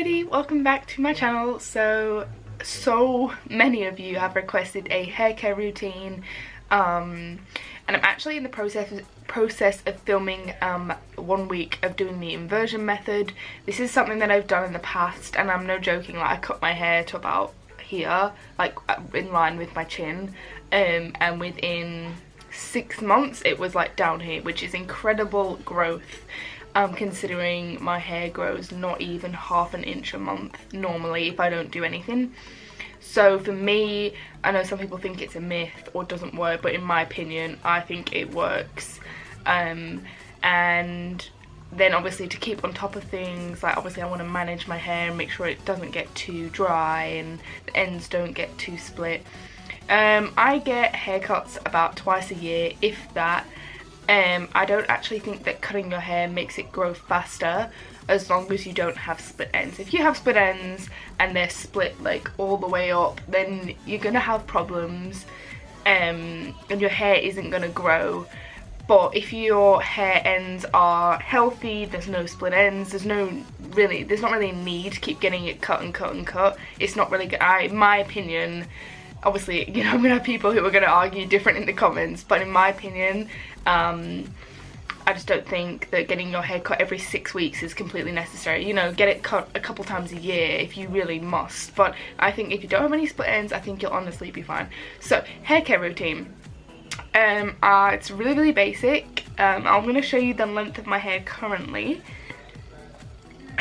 everybody, welcome back to my channel. So many of you have requested a hair care routine, and I'm actually in the process of filming 1 week of doing the inversion method. This is something that I've done in the past, and I'm no joking, like I cut my hair to about here, like in line with my chin, and within 6 months it was like down here, which is incredible growth. Considering my hair grows not even half an inch a month normally if I don't do anything. So for me, I know some people think it's a myth or doesn't work, but in my opinion I think it works. And then obviously to keep on top of things, like obviously I want to manage my hair and make sure it doesn't get too dry and the ends don't get too split. I get haircuts about twice a year, if that. I don't actually think that cutting your hair makes it grow faster as long as you don't have split ends. If you have split ends and they're split like all the way up, then you're gonna have problems, and your hair isn't gonna grow. But if your hair ends are healthy, there's no split ends, there's not really a need to keep getting it cut and cut and cut. It's not really good. In my opinion, obviously, you know, I'm gonna have people who are gonna argue different in the comments, but in my opinion, I just don't think that getting your hair cut every 6 weeks is completely necessary. You know, get it cut a couple times a year if you really must, but I think if you don't have any split ends, I think you'll honestly be fine. So, hair care routine. It's really basic. I'm gonna show you the length of my hair currently.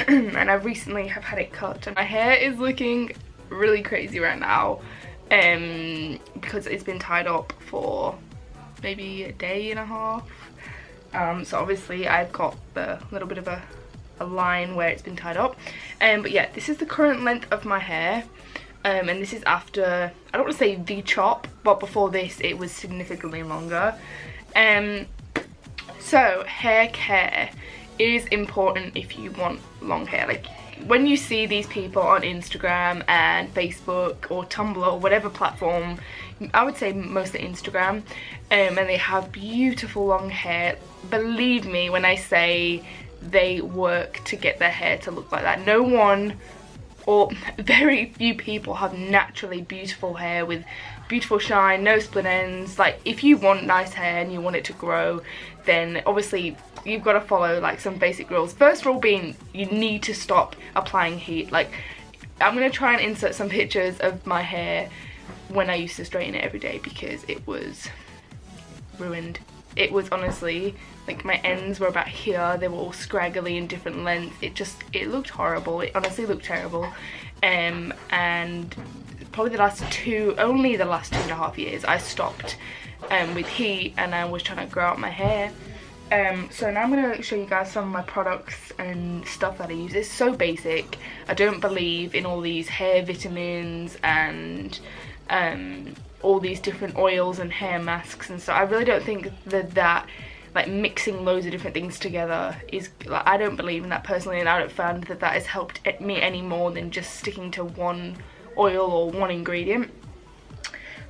And I recently have had it cut, and my hair is looking really crazy right now. Because it's been tied up for maybe a day and a half. So obviously I've got the little bit of a line where it's been tied up. But yeah, this is the current length of my hair. And this is after, I don't want to say the chop, but before this it was significantly longer. So hair care is important if you want long hair. Like, when you see these people on Instagram and Facebook or Tumblr or whatever platform, I would say mostly Instagram, and they have beautiful long hair, believe me when I say they work to get their hair to look like that. No one, or very few people, have naturally beautiful hair with beautiful shine, no split ends. Like, if you want nice hair and you want it to grow, then obviously you've got to follow like some basic rules. First rule being, you need to stop applying heat. Like, I'm gonna try and insert some pictures of my hair when I used to straighten it every day, because it was ruined. It was honestly, like, my ends were about here, they were all scraggly and different lengths. It looked horrible. It honestly looked terrible. And probably only the last 2.5 years I stopped with heat, and I was trying to grow out my hair. So now I'm going to show you guys some of my products and stuff that I use. It's so basic. I don't believe in all these hair vitamins and all these different oils and hair masks and stuff. I really don't think that like mixing loads of different things together is, like, I don't believe in that personally, and I don't find that has helped me any more than just sticking to one oil or one ingredient.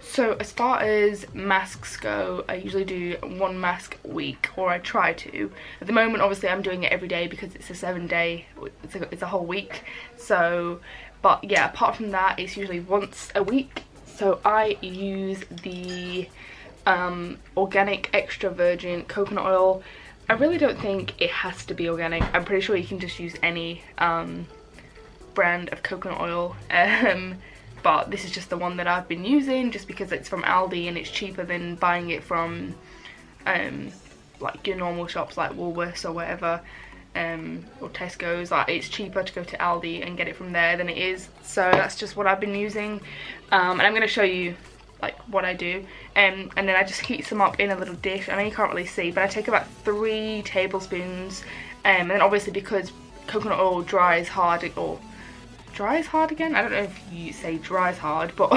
So as far as masks go, I usually do 1 mask a week, or I try to. At the moment, obviously, I'm doing it every day because it's a 7-day, it's a whole week. So, but yeah, apart from that, it's usually once a week. So I use the organic extra virgin coconut oil. I really don't think it has to be organic. I'm pretty sure you can just use any brand of coconut oil. But this is just the one that I've been using, just because it's from Aldi and it's cheaper than buying it from like your normal shops like Woolworths or whatever, or Tesco's. Like, it's cheaper to go to Aldi and get it from there than it is. So that's just what I've been using, and I'm going to show you like what I do, and then I just heat some up in a little dish. I know you can't really see, but I take about 3 tablespoons, and then obviously because coconut oil dries hard, or dries hard again, I don't know if you say dries hard, but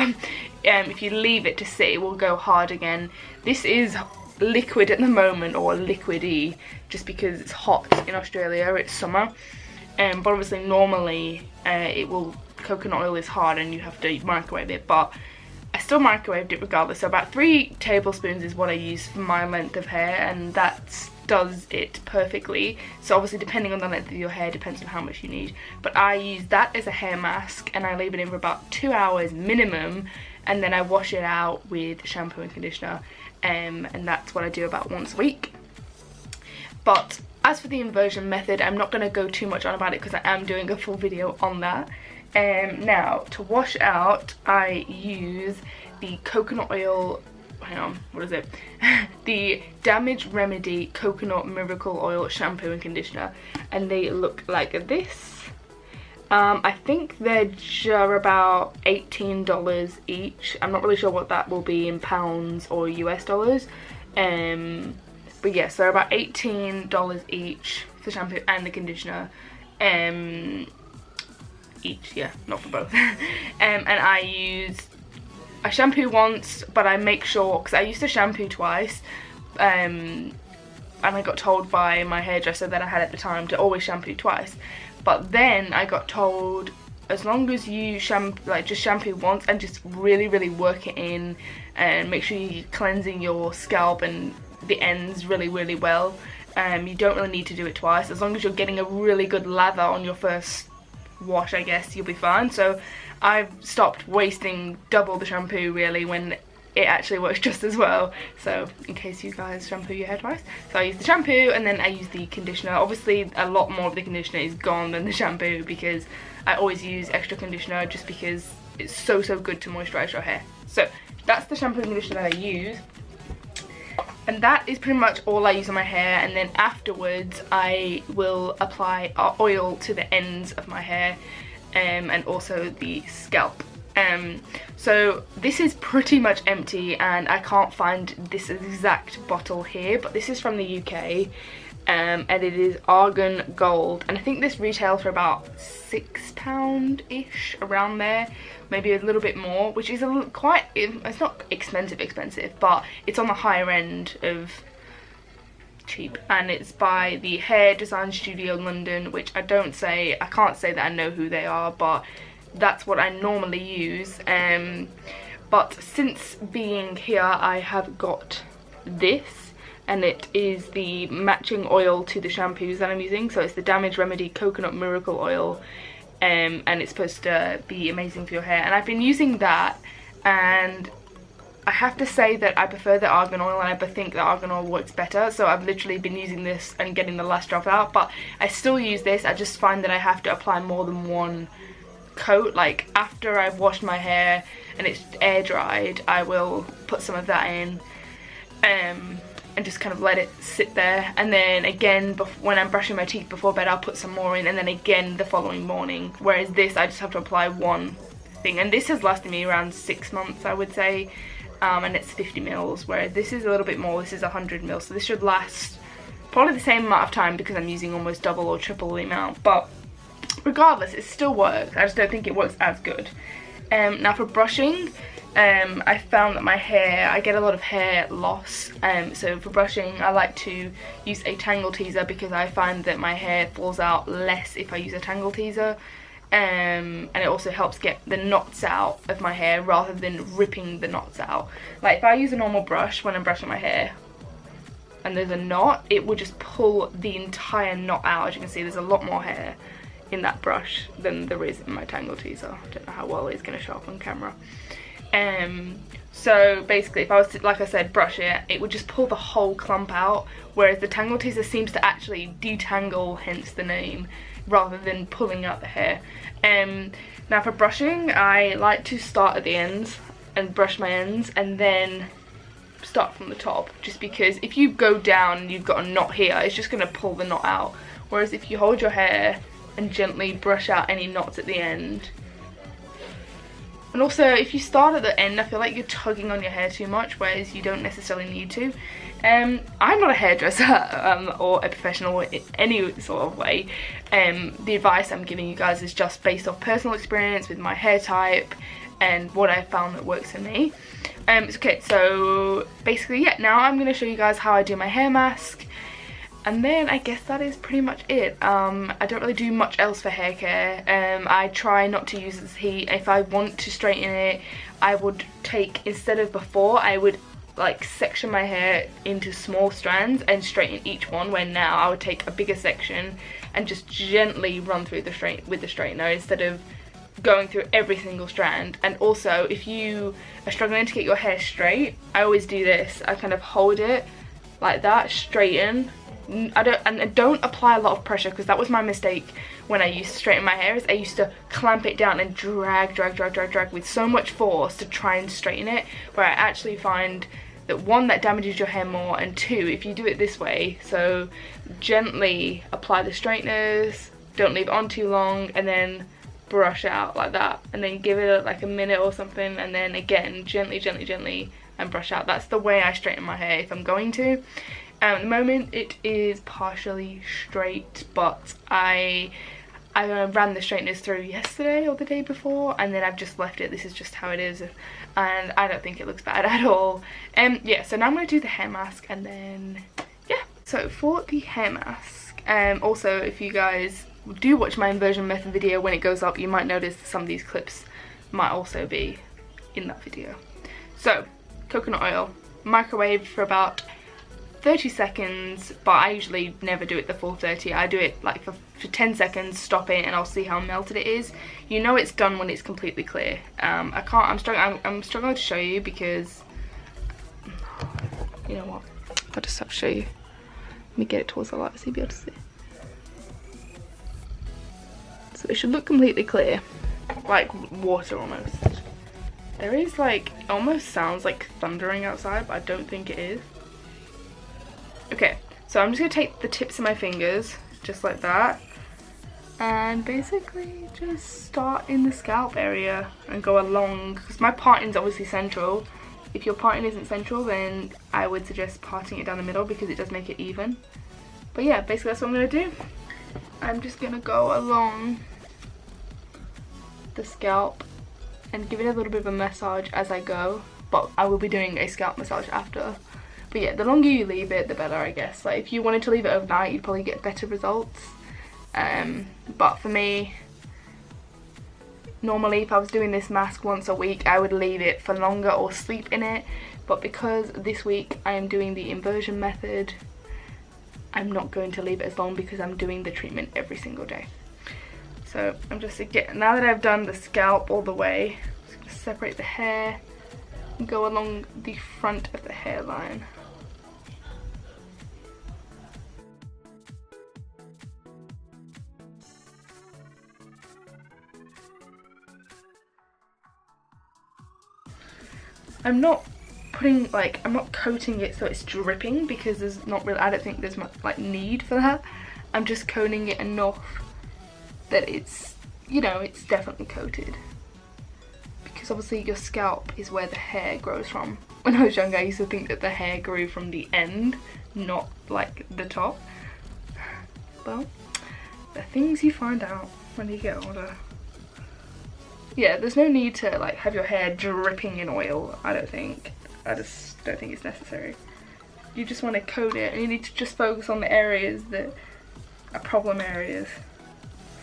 if you leave it to sit, it will go hard again. This is liquid at the moment, or liquidy, just because it's hot in Australia, it's summer, but obviously normally coconut oil is hard and you have to microwave it, but I still microwaved it regardless. So about 3 tablespoons is what I use for my length of hair, and that does it perfectly. So obviously depending on the length of your hair depends on how much you need, but I use that as a hair mask and I leave it in for about 2 hours minimum, and then I wash it out with shampoo and conditioner, and that's what I do about once a week. But as for the inversion method, I'm not going to go too much on about it because I am doing a full video on that. Now, to wash out, I use the coconut oil, hang on, what is it? The Damage Remedy Coconut Miracle Oil Shampoo and Conditioner, and they look like this. I think they're about $18 each. I'm not really sure what that will be in pounds or US dollars. But yes, they're about $18 each for shampoo and the conditioner. Each, yeah, not for both. And I shampoo once, but I make sure, because I used to shampoo twice, and I got told by my hairdresser that I had at the time to always shampoo twice. But then I got told, as long as you just shampoo once and just really work it in, and make sure you're cleansing your scalp and the ends really well, you don't really need to do it twice. As long as you're getting a really good lather on your first wash, I guess you'll be fine. So I've stopped wasting double the shampoo really when it actually works just as well. So in case you guys shampoo your hair twice, so I use the shampoo and then I use the conditioner. Obviously a lot more of the conditioner is gone than the shampoo because I always use extra conditioner just because it's so good to moisturize your hair. So that's the shampoo and conditioner that I use, and that is pretty much all I use on my hair. And then afterwards I will apply oil to the ends of my hair, and also the scalp. So this is pretty much empty and I can't find this exact bottle here, but this is from the UK, and it is Argan Gold, and I think this retails for about £6-ish, around there, maybe a little bit more, which is it's not expensive, but it's on the higher end of cheap, and it's by the Hair Design Studio London, which I can't say that I know who they are, but that's what I normally use. But since being here I have got this, and it is the matching oil to the shampoos that I'm using. So it's the Damage Remedy Coconut Miracle Oil, and it's supposed to be amazing for your hair, and I've been using that, and I have to say that I prefer the argan oil, and I think the argan oil works better. So I've literally been using this and getting the last drop out, but I still use this. I just find that I have to apply more than one coat. Like after I've washed my hair and it's air dried, I will put some of that in, and just kind of let it sit there, and then again when I'm brushing my teeth before bed I'll put some more in, and then again the following morning. Whereas this, I just have to apply one thing, and this has lasted me around 6 months, I would say, and it's 50 mils, whereas this is a little bit more. This is 100 mils, so this should last probably the same amount of time because I'm using almost double or triple the amount. But regardless, it still works. I just don't think it works as good. Now for brushing, I found that I get a lot of hair loss, so for brushing I like to use a tangle teaser because I find that my hair falls out less if I use a tangle teaser, and it also helps get the knots out of my hair rather than ripping the knots out. Like if I use a normal brush when I'm brushing my hair and there's a knot, it will just pull the entire knot out. As you can see, there's a lot more hair in that brush than there is in my tangle teaser. I don't know how well it's going to show up on camera. So basically if I was to, like I said, brush it, it would just pull the whole clump out, whereas the tangle teaser seems to actually detangle, hence the name, rather than pulling out the hair. Now for brushing, I like to start at the ends and brush my ends and then start from the top, just because if you go down and you've got a knot here, it's just going to pull the knot out, whereas if you hold your hair and gently brush out any knots at the end. And also if you start at the end, I feel like you're tugging on your hair too much, whereas you don't necessarily need to. I'm not a hairdresser or a professional in any sort of way. The advice I'm giving you guys is just based off personal experience with my hair type and what I found that works for me. Okay, so basically, yeah, now I'm going to show you guys how I do my hair mask. And then I guess that is pretty much it. I don't really do much else for hair care. I try not to use this heat. If I want to straighten it, I would take, instead of before, I would like section my hair into small strands and straighten each one, where now I would take a bigger section and just gently run through the with the straightener instead of going through every single strand. And also, if you are struggling to get your hair straight, I always do this. I kind of hold it like that, straighten. I don't apply a lot of pressure, because that was my mistake when I used to straighten my hair, is I used to clamp it down and drag with so much force to try and straighten it, where I actually find that one, that damages your hair more, and two, if you do it this way, so gently apply the straighteners, don't leave it on too long, and then brush out like that, and then give it like a minute or something, and then again gently and brush out. That's the way I straighten my hair if I'm going to. At the moment it is partially straight, but I ran the straighteners through yesterday or the day before, and then I've just left it. This is just how it is, and I don't think it looks bad at all. Yeah, so now I'm going to do the hair mask, and then yeah. So for the hair mask, also if you guys do watch my inversion method video, when it goes up you might notice that some of these clips might also be in that video. So coconut oil, microwave for about 30 seconds, but I usually never do it the full 30. I do it like for 10 seconds, stop it, and I'll see how melted it is. You know it's done when it's completely clear. I'm struggling to show you because, you know what, I'll just have to show you. Let me get it towards the light so you'll be able to see. So it should look completely clear, like water almost. There is like, it almost sounds like thundering outside, but I don't think it is. Okay, so I'm just going to take the tips of my fingers, just like that, and basically just start in the scalp area and go along, because my parting is obviously central. If your parting isn't central, then I would suggest parting it down the middle, because it does make it even. But yeah, basically that's what I'm going to do. I'm just going to go along the scalp and give it a little bit of a massage as I go, but I will be doing a scalp massage after. But yeah, the longer you leave it, the better, I guess. Like if you wanted to leave it overnight, you'd probably get better results. But for me, normally if I was doing this mask once a week, I would leave it for longer or sleep in it. But because this week I am doing the inversion method, I'm not going to leave it as long, because I'm doing the treatment every single day. So I'm just, again, now that I've done the scalp all the way, I'm just going to separate the hair and go along the front of the hairline. I'm not putting, like, I'm not coating it so it's dripping, because there's not really, I don't think there's much like need for that. I'm just coating it enough that it's, you know, it's definitely coated, because obviously your scalp is where the hair grows from. When I was younger, I used to think that the hair grew from the end, not like the top. Well, the things you find out when you get older. Yeah, there's no need to like have your hair dripping in oil, I don't think. I just don't think it's necessary. You just want to coat it, and you need to just focus on the areas that are problem areas.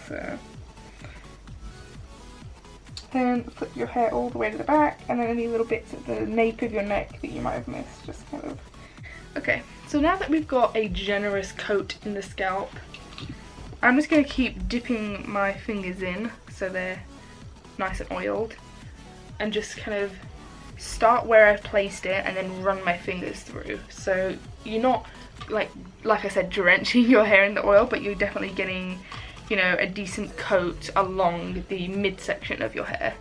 So then put your hair all the way to the back, and then any little bits at the nape of your neck that you might have missed, just kind of. Okay, so now that we've got a generous coat in the scalp, I'm just going to keep dipping my fingers in so they're nice and oiled, and just kind of start where I've placed it and then run my fingers through. So you're not like I said, drenching your hair in the oil, but you're definitely getting, you know, a decent coat along the midsection of your hair.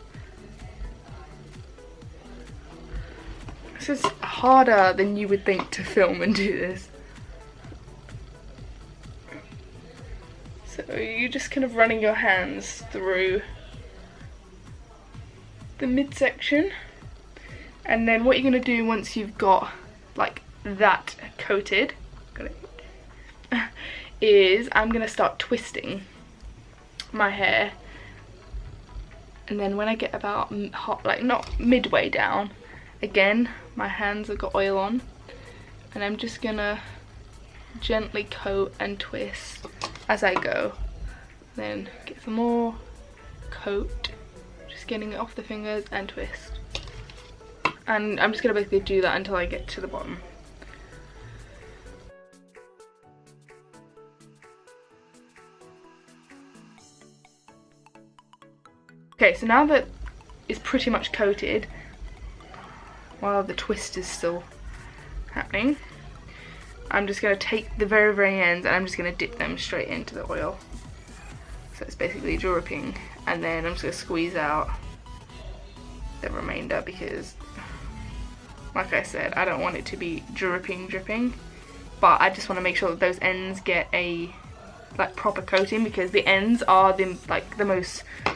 This is harder than you would think to film and do this. So you're just kind of running your hands through the midsection, and then what you're going to do once you've got like that coated, is I'm going to start twisting my hair, and then when I get about like not midway down, again my hands have got oil on, and I'm just gonna gently coat and twist as I go. Then get some more, coat, just getting it off the fingers and twist. And I'm just going to basically do that until I get to the bottom. Okay, so now that it's pretty much coated, while the twist is still happening, I'm just going to take the very ends and I'm just going to dip them straight into the oil. So it's basically dripping, and then I'm just going to squeeze out the remainder because, like I said, I don't want it to be dripping, but I just want to make sure that those ends get a like proper coating, because the ends are the most, I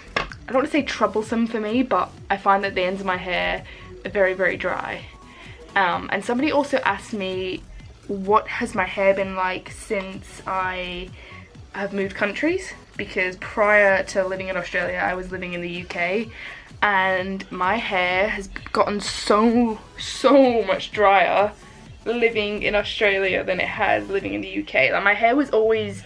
don't want to say troublesome for me, but I find that the ends of my hair are very dry. And somebody also asked me what has my hair been like since I have moved countries, because prior to living in Australia I was living in the UK, and my hair has gotten so much drier living in Australia than it has living in the UK. Like, my hair was always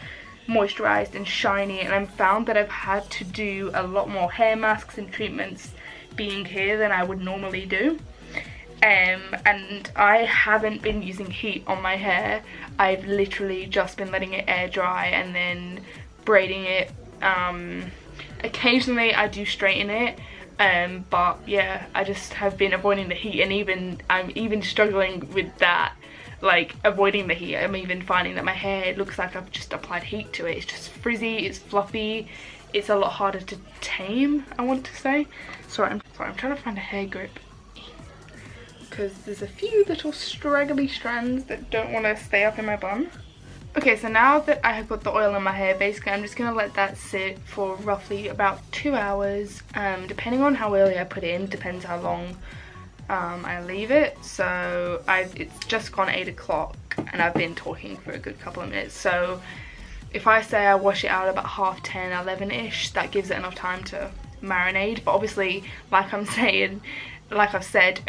moisturized and shiny, and I've found that I've had to do a lot more hair masks and treatments being here than I would normally do. And I haven't been using heat on my hair. I've literally just been letting it air dry and then braiding it. Occasionally I do straighten it, but yeah, I just have been avoiding the heat, and I'm even struggling with that, like avoiding the heat. I'm even finding that my hair looks like I've just applied heat to it. It's just frizzy, it's fluffy, it's a lot harder to tame, I want to say. Sorry, I'm trying to find a hair grip, because there's a few little straggly strands that don't want to stay up in my bun. Okay, so now that I have got the oil in my hair, basically I'm just going to let that sit for roughly about 2 hours. Depending on how early I put it in, depends how long I leave it. So it's just gone 8 o'clock and I've been talking for a good couple of minutes. So if I say I wash it out about 10:30, 11ish, that gives it enough time to marinate. But obviously, like I've said,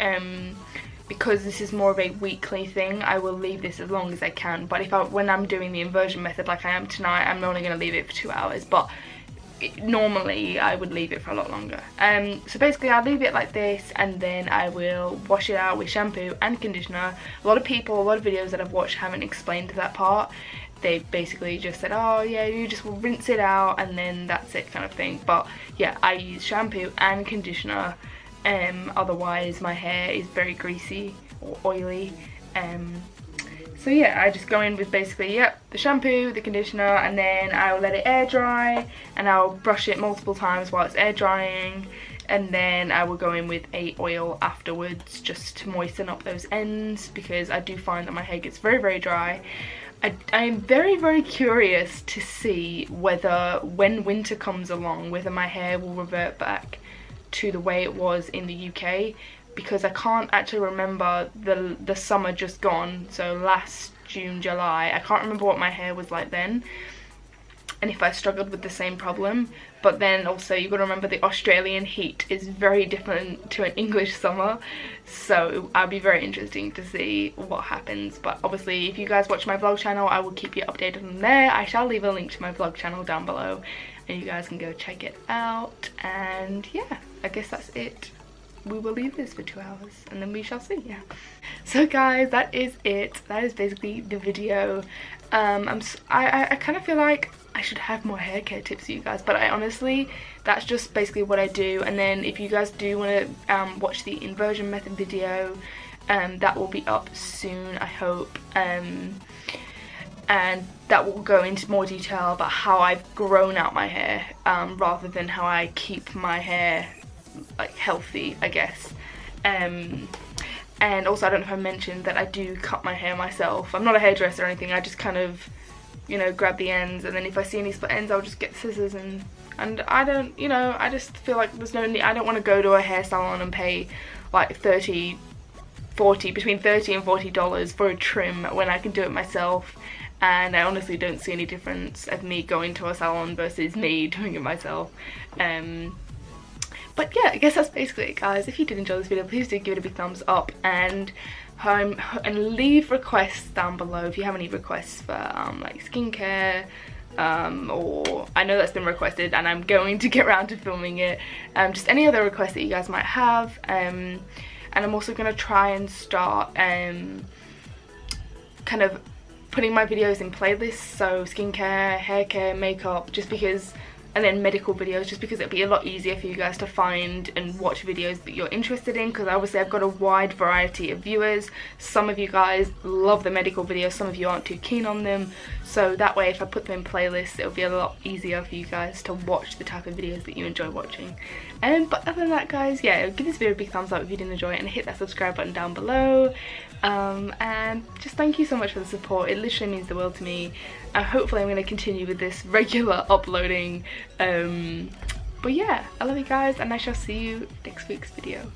because this is more of a weekly thing, I will leave this as long as I can. But when I'm doing the inversion method like I am tonight, I'm only going to leave it for 2 hours. But normally I would leave it for a lot longer. So basically I'll leave it like this, and then I will wash it out with shampoo and conditioner. A lot of videos that I've watched haven't explained that part. They basically just said, oh yeah, you just rinse it out and then that's it, kind of thing. But yeah, I use shampoo and conditioner. Otherwise my hair is very greasy or oily. So yeah, I just go in with basically, the shampoo, the conditioner, and then I'll let it air dry, and I'll brush it multiple times while it's air drying, and then I will go in with a oil afterwards just to moisten up those ends, because I do find that my hair gets very dry. I am very curious to see whether when winter comes along, whether my hair will revert back to the way it was in the UK, because I can't actually remember the summer just gone, so last June, July. I can't remember what my hair was like then, and if I struggled with the same problem. But then also you've got to remember the Australian heat is very different to an English summer, so I'll be very interesting to see what happens. But obviously if you guys watch my vlog channel, I will keep you updated on there. I shall leave a link to my vlog channel down below and you guys can go check it out. And yeah, I guess that's it. We will leave this for 2 hours and then we shall see. Yeah, so guys, that is it. That is basically the video. I kind of feel like I should have more hair care tips for you guys, but I honestly, that's just basically what I do. And then if you guys do want to watch the inversion method video, that will be up soon, I hope. And that will go into more detail about how I've grown out my hair, rather than how I keep my hair like healthy, I guess. And also, I don't know if I mentioned that I do cut my hair myself. I'm not a hairdresser or anything. I just kind of, you know, grab the ends, and then if I see any split ends, I'll just get scissors, and I don't, you know, I just feel like there's no need. I don't want to go to a hair salon and pay like between $30 and $40 for a trim when I can do it myself. And I honestly don't see any But yeah, I guess that's basically it, guys. If you did enjoy this video, please do give it a big thumbs up, and leave requests down below if you have any requests for like skincare, or I know that's been requested and I'm going to get around to filming it, just any other requests that you guys might have, and I'm also going to try and start kind of putting my videos in playlists, so skincare, hair care, makeup, just because, and then medical videos, just because it'll be a lot easier for you guys to find and watch videos that you're interested in, because obviously I've got a wide variety of viewers. Some of you guys love the medical videos, some of you aren't too keen on them, so that way if I put them in playlists it'll be a lot easier for you guys to watch the type of videos that you enjoy watching. But other than that, guys, yeah, give this video a big thumbs up if you did enjoy it, and hit that subscribe button down below, and just thank you so much for the support. It literally means the world to me, and hopefully I'm going to continue with this regular uploading. But yeah, I love you guys, and I shall see you next week's video.